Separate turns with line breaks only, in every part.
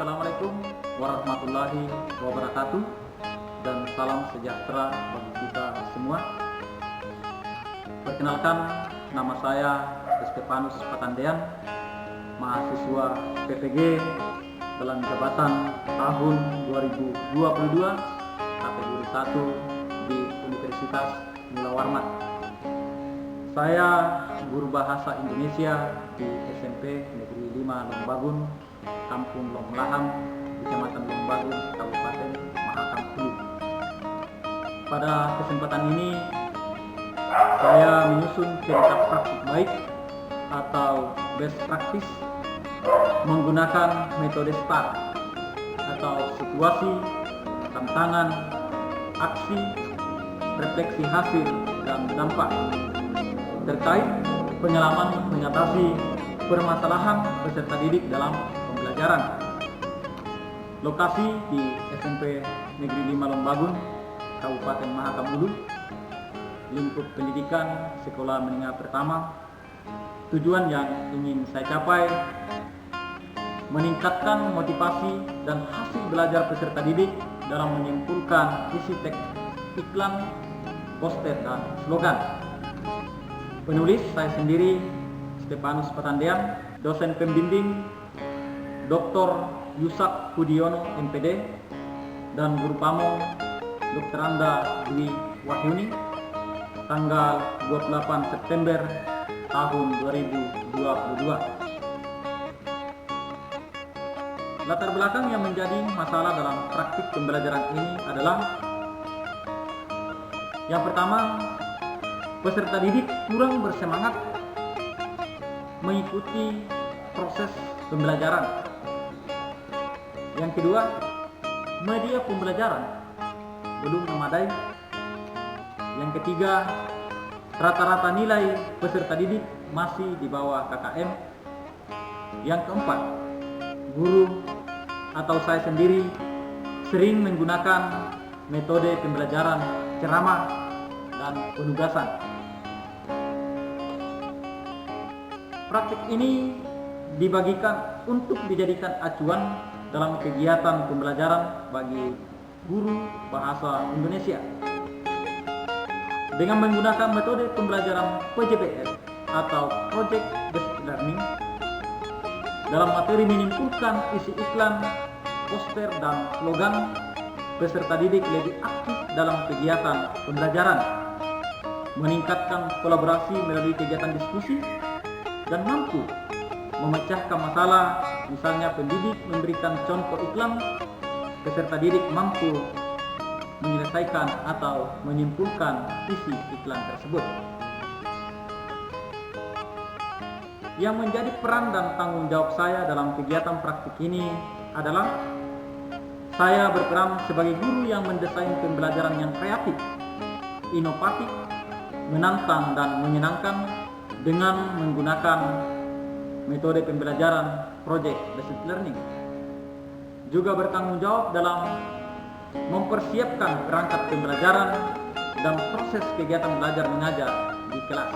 Assalamualaikum warahmatullahi wabarakatuh dan salam sejahtera bagi kita semua. Perkenalkan, nama saya Estefanus Patandean, mahasiswa PPG dalam jabatan tahun 2022 kategori 1 di Universitas Mula Warman. Saya guru bahasa Indonesia di SMP Negeri 5 Lombagun, Kampung Longlaham, Kecamatan Lombagun, Kabupaten Mahakam Ulu. Pada kesempatan ini saya menyusun cerita praktik baik atau best practice menggunakan metode STAR atau situasi, tantangan, aksi, refleksi hasil, dan dampak terkait pengalaman mengatasi permasalahan peserta didik dalam pembelajaran. Lokasi di SMP Negeri 5 Lombagun, Kabupaten Mahakam Ulu. Lingkup pendidikan sekolah menengah pertama. Tujuan yang ingin saya capai meningkatkan motivasi dan hasil belajar peserta didik dalam menyimpulkan isi teks iklan, poster, dan slogan. Penulis saya sendiri, Estefanus Patandean, dosen pembimbing Dr. Yusak Pudiono MPD, dan guru pamong Dr. Anda Dwi Wahyuni, tanggal 28 September tahun 2022. Latar belakang yang menjadi masalah dalam praktik pembelajaran ini adalah yang pertama, peserta didik kurang bersemangat mengikuti proses pembelajaran. Yang kedua, media pembelajaran belum memadai. Yang ketiga, rata-rata nilai peserta didik masih di bawah KKM. Yang keempat, guru atau saya sendiri sering menggunakan metode pembelajaran ceramah dan penugasan. Praktik ini dibagikan untuk dijadikan acuan dalam kegiatan pembelajaran bagi guru bahasa Indonesia. Dengan menggunakan metode pembelajaran PJBL atau Project Based Learning, dalam materi menyimpulkan isi iklan, poster, dan slogan, peserta didik lebih aktif dalam kegiatan pembelajaran, meningkatkan kolaborasi melalui kegiatan diskusi, dan mampu memecahkan masalah. Misalnya pendidik memberikan contoh iklan, peserta didik mampu menyelesaikan atau menyimpulkan isi iklan tersebut. Yang menjadi peran dan tanggung jawab saya dalam kegiatan praktik ini adalah saya berperan sebagai guru yang mendesain pembelajaran yang kreatif, inovatif, menantang, dan menyenangkan dengan menggunakan metode pembelajaran Project Based Learning. Juga bertanggung jawab dalam mempersiapkan perangkat pembelajaran dan proses kegiatan belajar mengajar di kelas.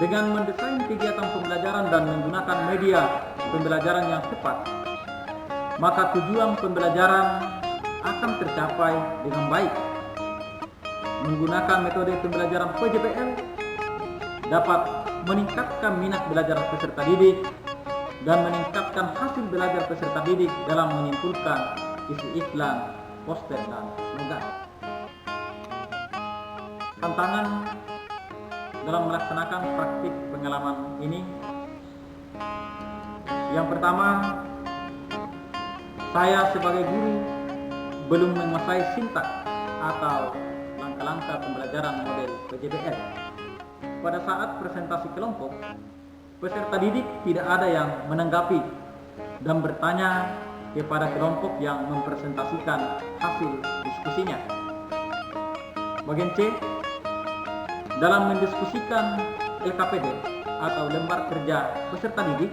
Dengan mendesain kegiatan pembelajaran dan menggunakan media pembelajaran yang tepat, maka tujuan pembelajaran akan tercapai dengan baik. Menggunakan metode pembelajaran PJBL dapat meningkatkan minat belajar peserta didik dan meningkatkan hasil belajar peserta didik dalam menyimpulkan isi iklan, poster, dan slogan. Tantangan dalam melaksanakan praktik pengalaman ini, yang pertama, saya sebagai guru belum menguasai sintaks atau langkah-langkah pembelajaran model PJBL. Pada saat presentasi kelompok, peserta didik tidak ada yang menanggapi dan bertanya kepada kelompok yang mempresentasikan hasil diskusinya. Bagian C, dalam mendiskusikan LKPD atau lembar kerja peserta didik,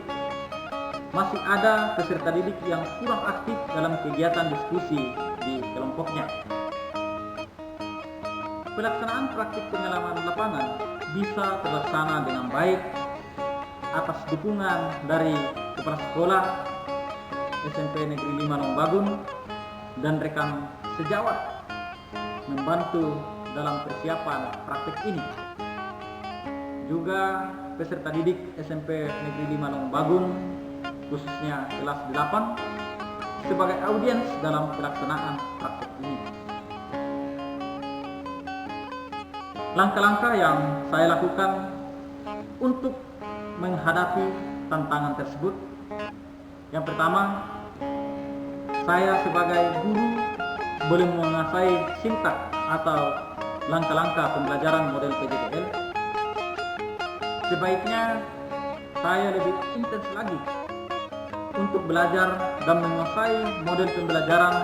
masih ada peserta didik yang kurang aktif dalam kegiatan diskusi di kelompoknya. Pelaksanaan praktik pengalaman lapangan bisa terlaksana dengan baik atas dukungan dari kepala sekolah SMP Negeri 5 Lombagun dan rekan sejawat membantu dalam persiapan praktik ini. Juga peserta didik SMP Negeri 5 Lombagun, khususnya kelas 8, sebagai audiens dalam pelaksanaan praktik ini. Langkah-langkah yang saya lakukan untuk menghadapi tantangan tersebut. Yang pertama, saya sebagai guru belum menguasai sintak atau langkah-langkah pembelajaran model PJBL. Sebaiknya saya lebih intens lagi untuk belajar dan menguasai model pembelajaran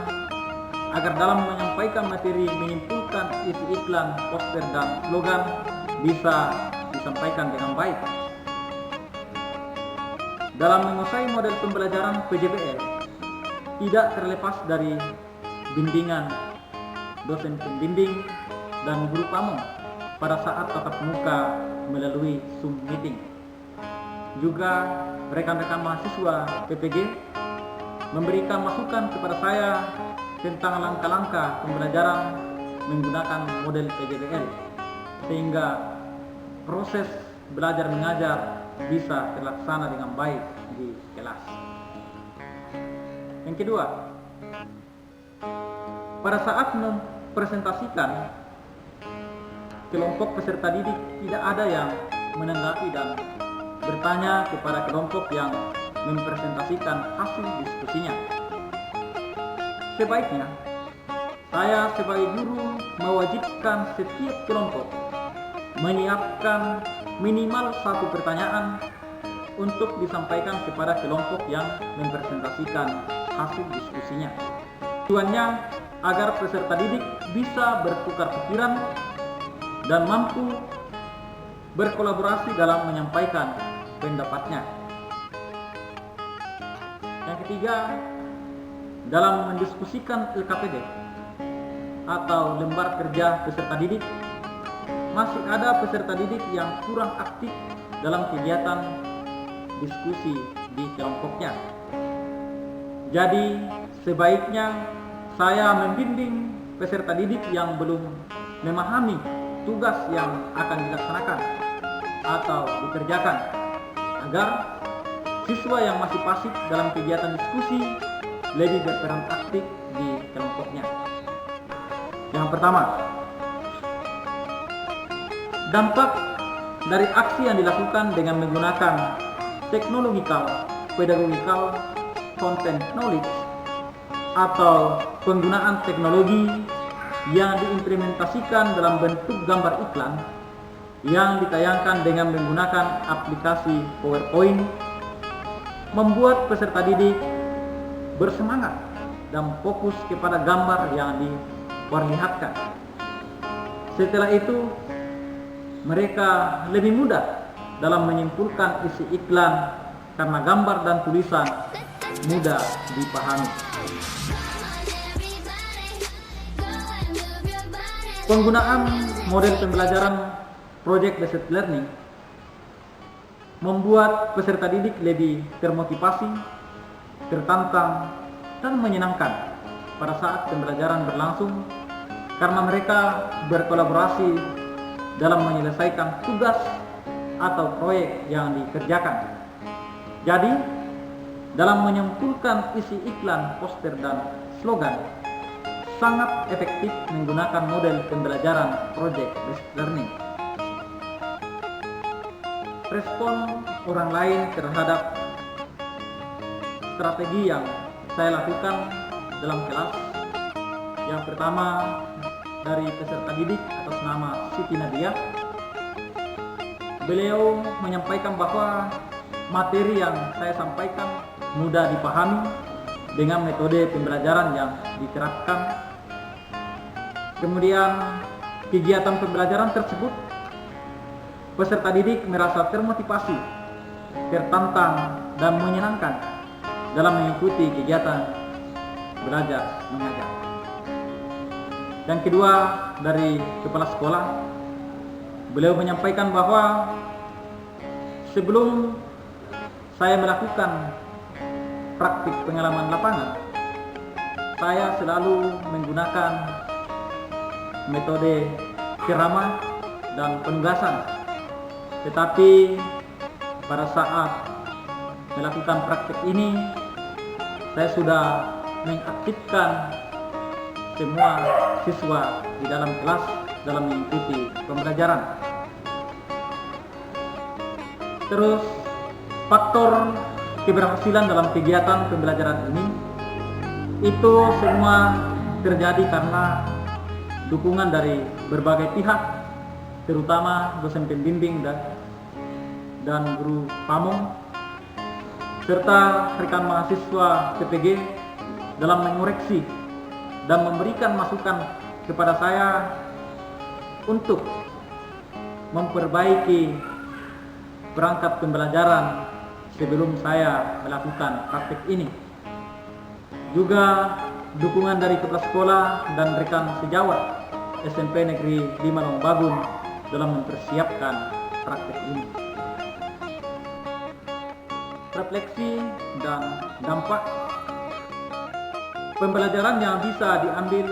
agar dalam menyampaikan materi menyimpulkan isi iklan, poster, dan slogan bisa disampaikan dengan baik. Dalam menguasai model pembelajaran PJBL tidak terlepas dari bimbingan dosen pembimbing dan guru pamong pada saat tatap muka melalui Zoom meeting. Juga rekan-rekan mahasiswa PPG memberikan masukan kepada saya tentang langkah-langkah pembelajaran menggunakan model PJBL sehingga proses belajar mengajar bisa terlaksana dengan baik di kelas. Yang kedua, pada saat mempresentasikan kelompok peserta didik tidak ada yang menanggapi dan bertanya kepada kelompok yang mempresentasikan hasil diskusinya. Sebaiknya saya sebagai guru mewajibkan setiap kelompok menyiapkan minimal satu pertanyaan untuk disampaikan kepada kelompok yang mempresentasikan hasil diskusinya. Tujuannya agar peserta didik bisa bertukar pikiran dan mampu berkolaborasi dalam menyampaikan pendapatnya. Yang ketiga, dalam mendiskusikan LKPD atau lembar kerja peserta didik, masih ada peserta didik yang kurang aktif dalam kegiatan diskusi di kelompoknya. Jadi sebaiknya saya membimbing peserta didik yang belum memahami tugas yang akan dilaksanakan atau dikerjakan agar siswa yang masih pasif dalam kegiatan diskusi lebih berperan aktif di kelompoknya. Yang pertama, dampak dari aksi yang dilakukan dengan menggunakan technological, pedagogical, content knowledge atau penggunaan teknologi yang diimplementasikan dalam bentuk gambar iklan yang ditayangkan dengan menggunakan aplikasi PowerPoint membuat peserta didik bersemangat dan fokus kepada gambar yang diperlihatkan. Setelah itu, mereka lebih mudah dalam menyimpulkan isi iklan karena gambar dan tulisan mudah dipahami. Penggunaan model pembelajaran project based learning membuat peserta didik lebih termotivasi, tertantang, dan menyenangkan pada saat pembelajaran berlangsung karena mereka berkolaborasi dalam menyelesaikan tugas atau proyek yang dikerjakan. Jadi, dalam menyimpulkan isi iklan, poster, dan slogan, sangat efektif menggunakan model pembelajaran project based learning. Respon orang lain terhadap strategi yang saya lakukan dalam kelas. Yang pertama, dari peserta didik atas nama Siti Nadia. Beliau menyampaikan bahwa materi yang saya sampaikan mudah dipahami dengan metode pembelajaran yang diterapkan. Kemudian kegiatan pembelajaran tersebut peserta didik merasa termotivasi, tertantang, dan menyenangkan dalam mengikuti kegiatan belajar mengajar. Dan kedua, dari kepala sekolah, beliau menyampaikan bahwa sebelum saya melakukan praktik pengalaman lapangan, saya selalu menggunakan metode ceramah dan penugasan. Tetapi pada saat melakukan praktik ini, saya sudah mengaktifkan semua siswa di dalam kelas dalam mengikuti pembelajaran. Terus, faktor keberhasilan dalam kegiatan pembelajaran ini itu semua terjadi karena dukungan dari berbagai pihak, terutama dosen pembimbing dan guru pamong, serta rekan mahasiswa PPG dalam mengoreksi dan memberikan masukan kepada saya untuk memperbaiki perangkat pembelajaran sebelum saya melakukan praktik ini. Juga dukungan dari kepala sekolah dan rekan sejawat SMP Negeri 5 Longbagun dalam mempersiapkan praktik ini. Refleksi dan dampak pembelajaran yang bisa diambil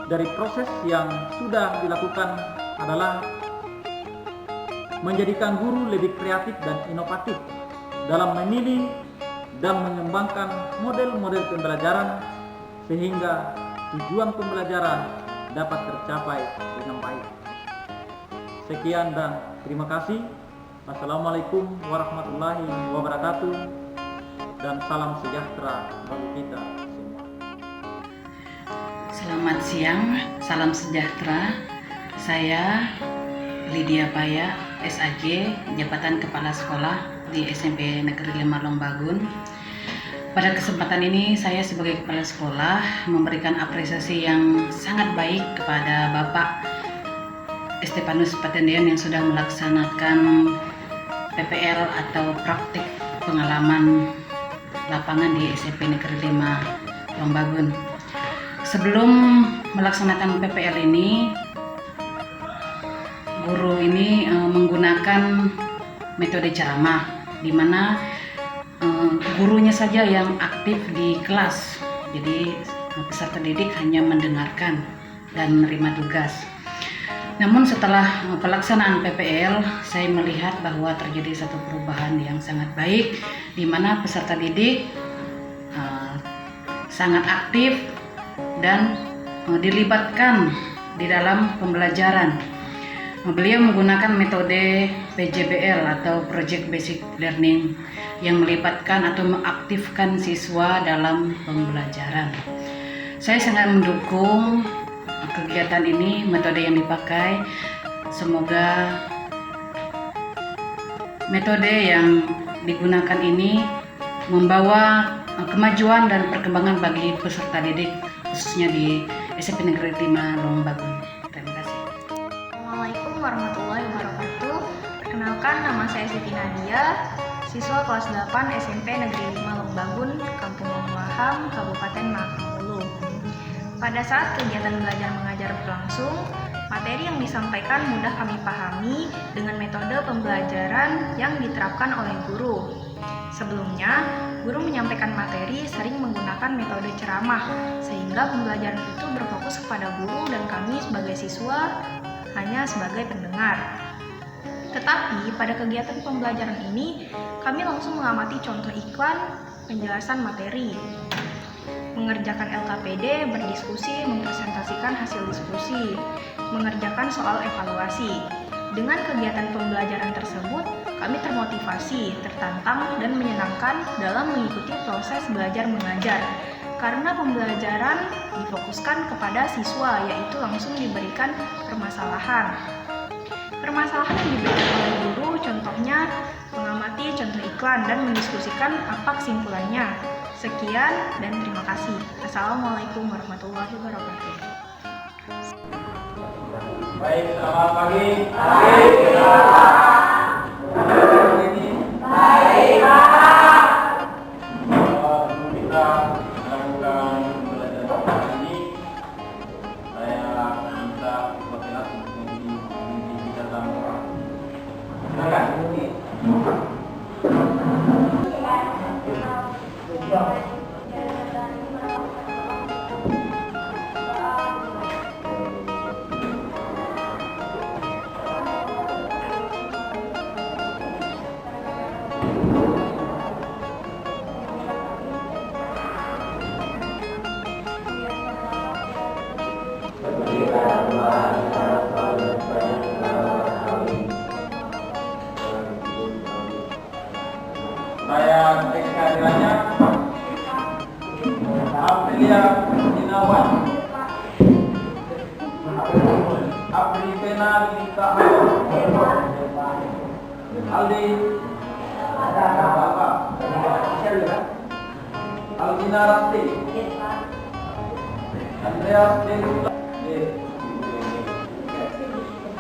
dari proses yang sudah dilakukan adalah menjadikan guru lebih kreatif dan inovatif dalam memilih dan mengembangkan model-model pembelajaran sehingga tujuan pembelajaran dapat tercapai dengan baik. Sekian dan terima kasih. Assalamualaikum warahmatullahi wabarakatuh dan salam sejahtera bagi kita semua.
Selamat siang, salam sejahtera. Saya Lydia Paya, SAG, Jabatan Kepala Sekolah di SMP Negeri 5 Longbagun. Pada kesempatan ini saya sebagai kepala sekolah memberikan apresiasi yang sangat baik kepada Bapak Estepanus Patendian yang sudah melaksanakan PPL atau praktik pengalaman lapangan di SMP Negeri 5 Longbagun. Sebelum melaksanakan PPL ini, guru ini menggunakan metode ceramah, di mana gurunya saja yang aktif di kelas. Jadi peserta didik hanya mendengarkan dan menerima tugas. Namun setelah pelaksanaan PPL, saya melihat bahwa terjadi satu perubahan yang sangat baik, di mana peserta didik sangat aktif dan dilibatkan di dalam pembelajaran. Beliau menggunakan metode PJBL atau Project Basic Learning yang melibatkan atau mengaktifkan siswa dalam pembelajaran. Saya sangat mendukung kegiatan ini, metode yang dipakai. Semoga metode yang digunakan ini membawa kemajuan dan perkembangan bagi peserta didik, khususnya di SMP Negeri 5 Longbagun. Terima kasih.
Assalamualaikum warahmatullahi wabarakatuh. Perkenalkan, nama saya Siti Nadia, siswa kelas 8 SMP Negeri 5 Longbagun, Kampung Longwaham, Kabupaten Mahakam. Pada saat kegiatan belajar mengajar berlangsung, materi yang disampaikan mudah kami pahami dengan metode pembelajaran yang diterapkan oleh guru. Sebelumnya, guru menyampaikan materi sering menggunakan metode ceramah, sehingga pembelajaran itu berfokus kepada guru dan kami sebagai siswa hanya sebagai pendengar. Tetapi pada kegiatan pembelajaran ini, kami langsung mengamati contoh iklan penjelasan materi, mengerjakan LKPD, berdiskusi, mempresentasikan hasil diskusi, mengerjakan soal evaluasi. Dengan kegiatan pembelajaran tersebut, kami termotivasi, tertantang, dan menyenangkan dalam mengikuti proses belajar mengajar. Karena pembelajaran difokuskan kepada siswa, yaitu langsung diberikan permasalahan. Permasalahan yang diberikan oleh guru, contohnya mengamati contoh iklan dan mendiskusikan apa kesimpulannya. Sekian dan terima kasih. Assalamualaikum warahmatullahi wabarakatuh.
Baik, selamat pagi.
Baik, Pak.
Sebelum kita melakukan pembelajaran kali ini, saya minta wakil untuk mengisi kita sama. Silakan. Saya teks kehadirannya Aprilia Dinawan, Apripena Dita Aldi Aldina Rasti, Andreas Deluta.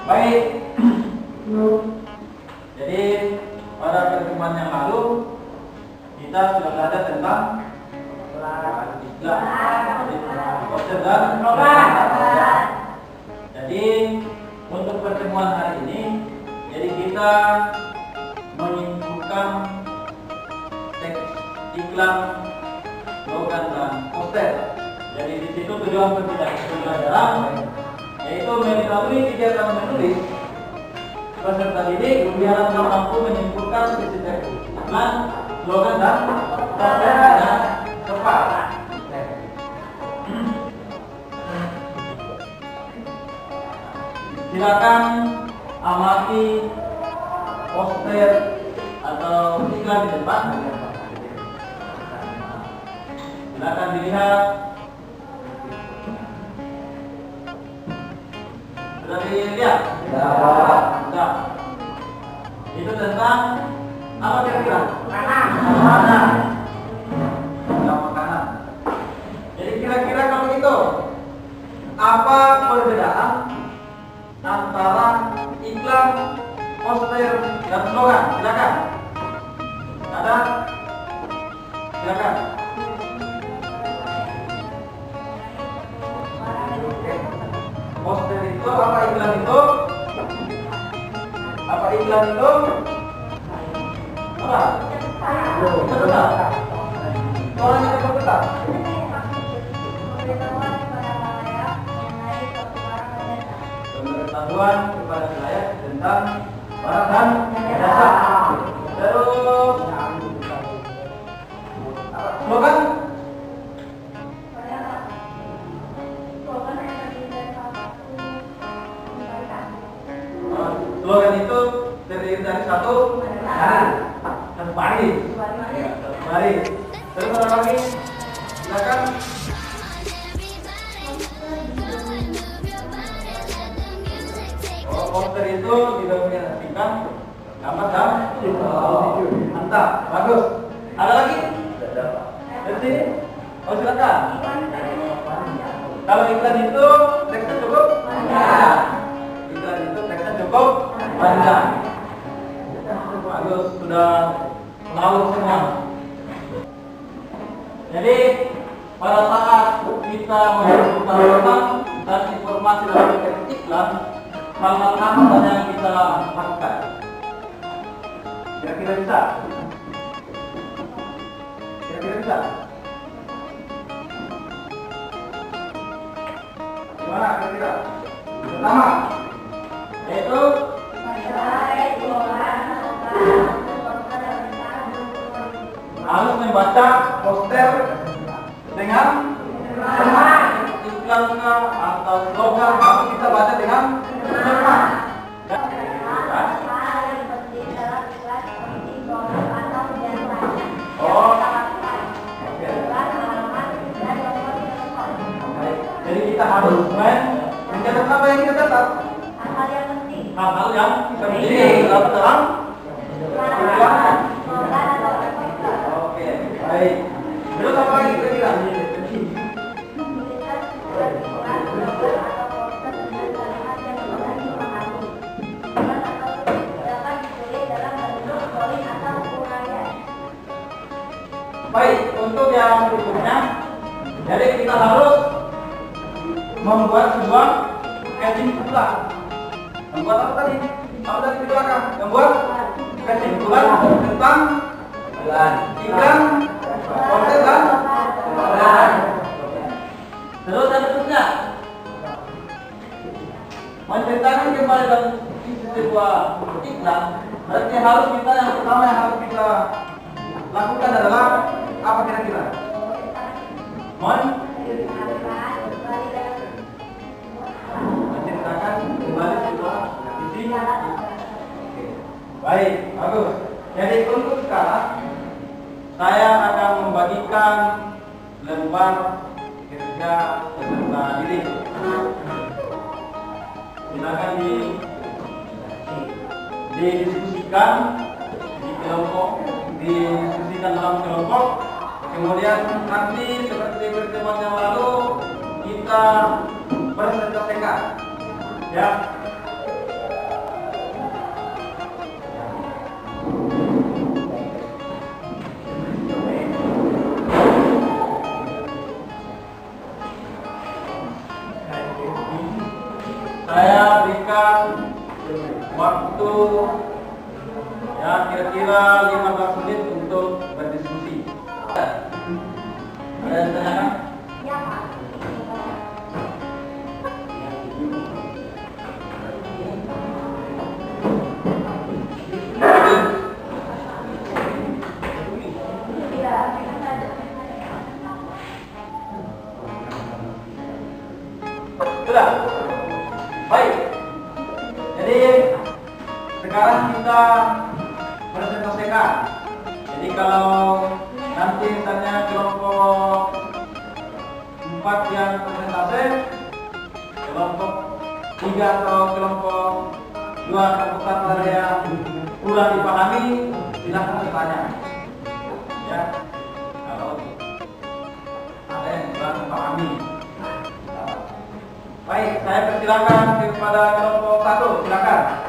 Baik. Jadi pada pertemuan yang lalu kita sudah belajar tentang Islam, konsep dan program. Jadi untuk pertemuan hari ini, jadi kita menyimpulkan teks iklan, slogan dan poster. Jadi di situ tujuan pembelajaran yaitu melalui kegiatan menulis peserta didik diharapkan mampu menyimpulkan isi teks iklan, slogan dan poster yang tepat. Silakan amati poster atau iklan di depan. Silakan dilihat. Sudah dilihat? Sudah. Itu tentang apa kira-kira? Makanan. Makanan. Jadi kira-kira kalau itu apa perbedaan antara iklan, poster, dan slogan? Silakan. Ada? Silakan. Poster itu apa, iklan itu? Apa iklan itu? Apa? Betul. Suaranya betul. Pengetahuan kepada saya tentang barang dan jasa. Terus slogan? Slogan itu terdiri dari satu baris. Terus ada lagi? Silakan. Poster itu didominasikan gambar dan mantap, bagus. Ada lagi? Dari sini? Oh silakan. Kalau iklan itu teksnya cukup panjang. Iklan itu teksnya cukup panjang. Bagus, sudah tahu semua. Jadi pada saat kita mempertahankan dan informasi dari teks iklan, hal-hal apa saja yang kita lakukan? Kira-kira bisa? Kira-kira bisa? Gimana kira-kira? Pertama, yaitu harus membaca poster dengan cermat. Iklankah atau slogan harus kita baca dengan cermat. Jadi kita harus mencatat apa yang kita catat? Hal-hal yang penting dalam iklan. Oke, baik. Terus apa lagi kira-kira? Baik, untuk yang berikutnya, jadi kita harus membuat sebuah kesimpulan. Membuat apa tadi? Apa tadi di belakang? Membuat kesimpulan tentang iklan, poster membagikan lembar kerja peserta didik. Silakan didiskusikan di kelompok, didiskusikan dalam kelompok. Kemudian nanti seperti pertemuan yang lalu kita presentasikan, ya. Saya berikan waktu ya kira-kira 15 menit untuk berdiskusi. Ada yang tanyakan?
Ya, Pak.
Sudah. Baik. Jadi sekarang kita presentasikan. Jadi kalau nanti misalnya kelompok 4 yang presentasi, kelompok 3 atau kelompok 2 kelompok yang kurang dipahami, silakan bertanya. Ya. Kalau ada yang kurang dipahami. Baik, saya persilakan kepada kelompok 1, silakan.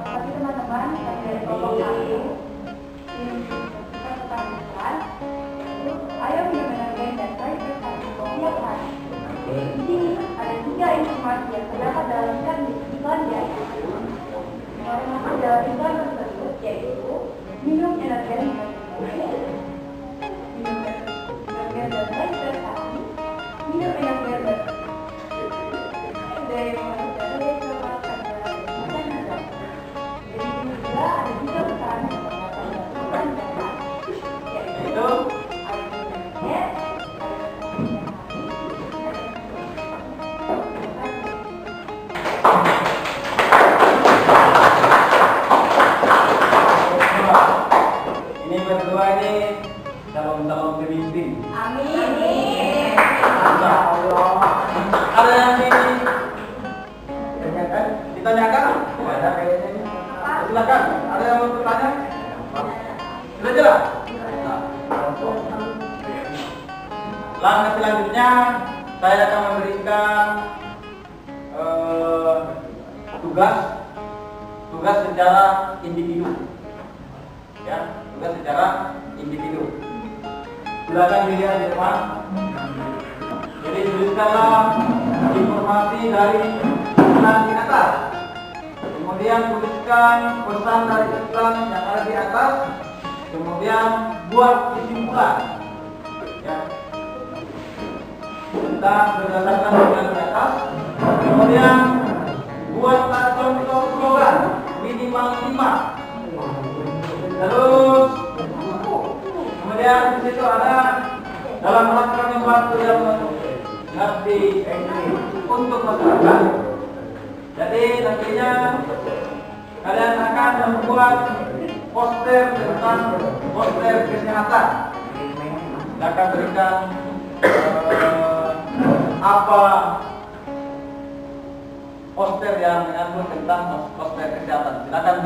Bagi teman-teman dari kelompok 1, kita pertanyaan, ayo mendengarkan dan cari prestasi setiap hari. Di sini ada 3 informasi yang terdapat dalam iklan di atas. Informasi dalam iklan tersebut yaitu minum energen dan lain prestasi, minum energen dari jadi ini juga ada 3 pesan yang terdapat dalam iklan yaitu air
Ini berdua ini calon-calon pemimpin.
Amin.
Masya Allah. Ada yang ditanyakan? Ada kayaknya. Silakan. Ada yang mau bertanya? Sudah jelas? Langkah selanjutnya saya akan memberikan tugas secara individu. Ya, tugas secara individu. Silakan dilihat di depan. Jadi tuliskanlah informasi dari iklan di atas. Kemudian tuliskan pesan dari iklan yang ada di atas. Kemudian buat kesimpulan. Ya. Kita berdasarkan iklan di atas. Kemudian buatlah contoh slogan minimal 5. Terus kemudian di situ ada dalam rangka membantu yang ngerti untuk masyarakat. Jadi nantinya kalian akan membuat poster tentang poster kesehatan. Kita akan berikan apa poster yang mengandung tentang poster kesehatan. Silakan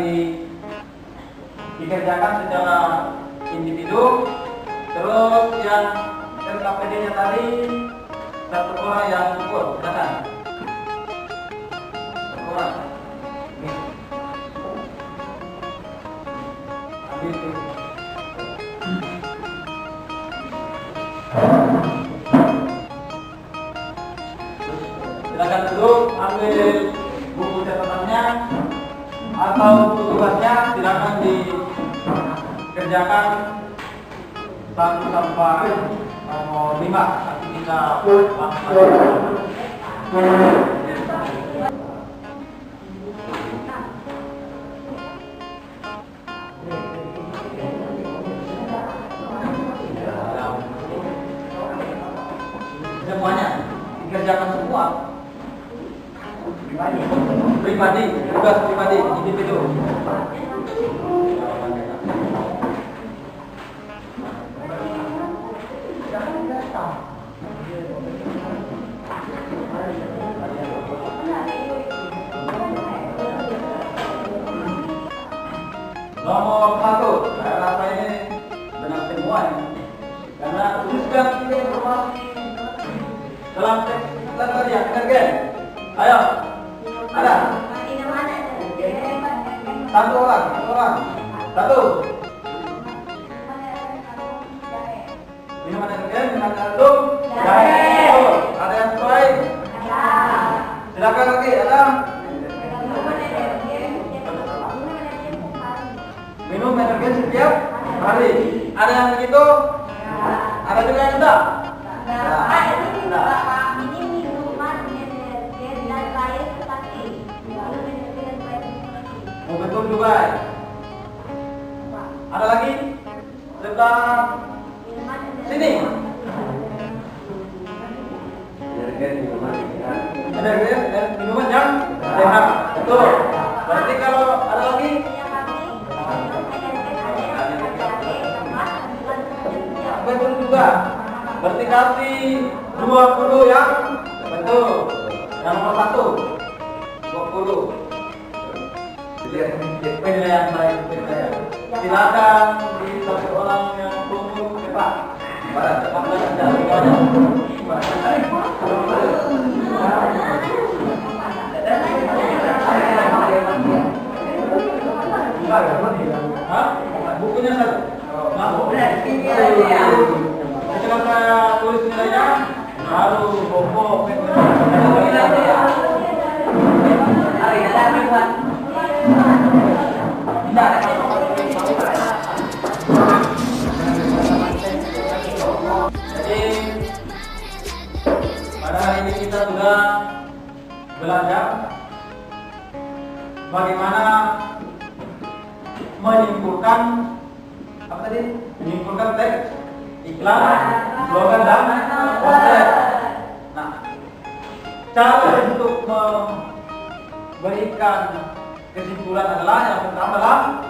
dikerjakan secara individu. Terus yang RKPD-nya tadi 1 orang yang ukur, silakan. 1 orang. Ambil itu. Silakan duduk, ambil buku catatannya atau buku tugasnya, silakan dikerjakan 1 sampai 5. Nanti kita langsung. Semuanya dikerjakan semua. Pribadi, tugas pribadi, individu. satu. Saya rasa ini benar semua ya. Karena tuliskan ini informasi dalam teks iklan tadi ya, energen. Ayo, ada. Satu orang. Satu. Minuman energen dengan kandung jahe. Ada yang sesuai? Silakan lagi, ada. Minum energen setiap hari. Ada yang begitu? Ada juga yang enggak? Oh, betul juga. Ada lagi? Sebelah sini. Energen minuman yang sehat. Betul. Berarti kalau ada lagi? Betul juga. Berarti kasih 20 yang betul. Yang nomor 1 20. Penilaian baik, penilaian. Silakan di satu orang yang tunggu cepat. Cepat belajar. Hah? Bukunya satu. Setelah saya tulis nilainya, baru pokok Jadi pada hari ini kita sudah belajar bagaimana menyimpulkan apa tadi? Menyimpulkan teks, iklan, slogan dan poster. Nah, cara untuk memberikan kesimpulan adalah yang pertama adalah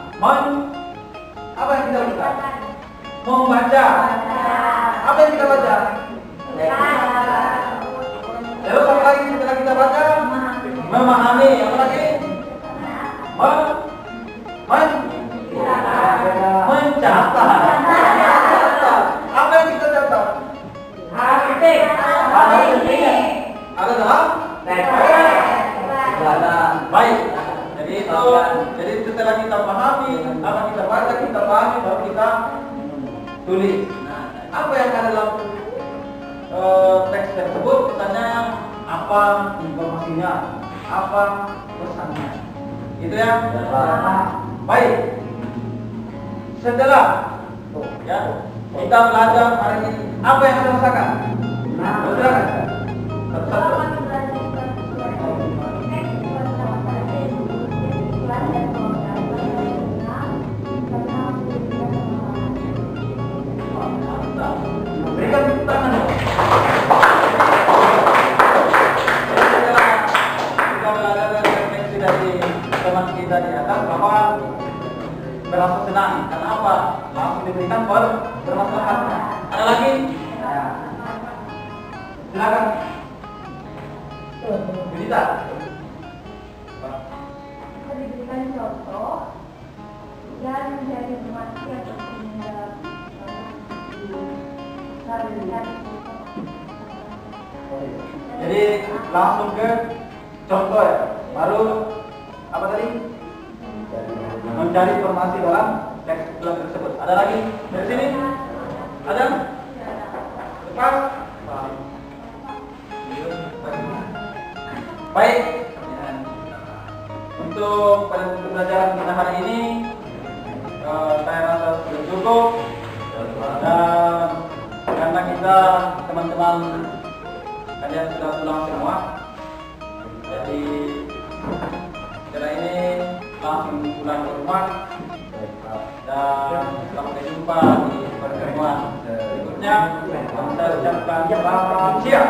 apa yang kita lakukan? Membaca. Apa yang kita baca? Lalu apa lagi setelah kita baca? Memahami. Apa lagi? Mencatat. Apa yang kita catat? Ada dalam? Baik. Jadi setelah kita pahami, apa kita baca, kita pahami, baru kita tulis. Apa yang ada dalam teks tersebut? Misalnya apa informasinya, apa pesannya, gitu ya. Baik. Setelah ya kita belajar hari ini, apa yang Anda rasakan? Silakan. Satu-satu. Berikan tepuk tangan. Setelah kita belajar dari refleksi dari teman kita di atas, Bapak berasa senang. Karena apa? Langsung diberikan bermaslahat. Ada lagi? Silakan. Berita.
Diberikan contoh dan menjadi informasi yang
Jadi langsung ke contoh ya. Baru apa tadi? Mencari informasi dalam teks iklan tersebut. Ada lagi dari sini? Ada? Cepat. Baik. Untuk pembelajaran kita hari ini saya rasa sudah cukup. Dan karena kita teman-teman kalian sudah pulang semua, jadi setelah ini langsung pulang ke rumah dan sampai jumpa di pertemuan berikutnya. Saya ucapkan selamat siang.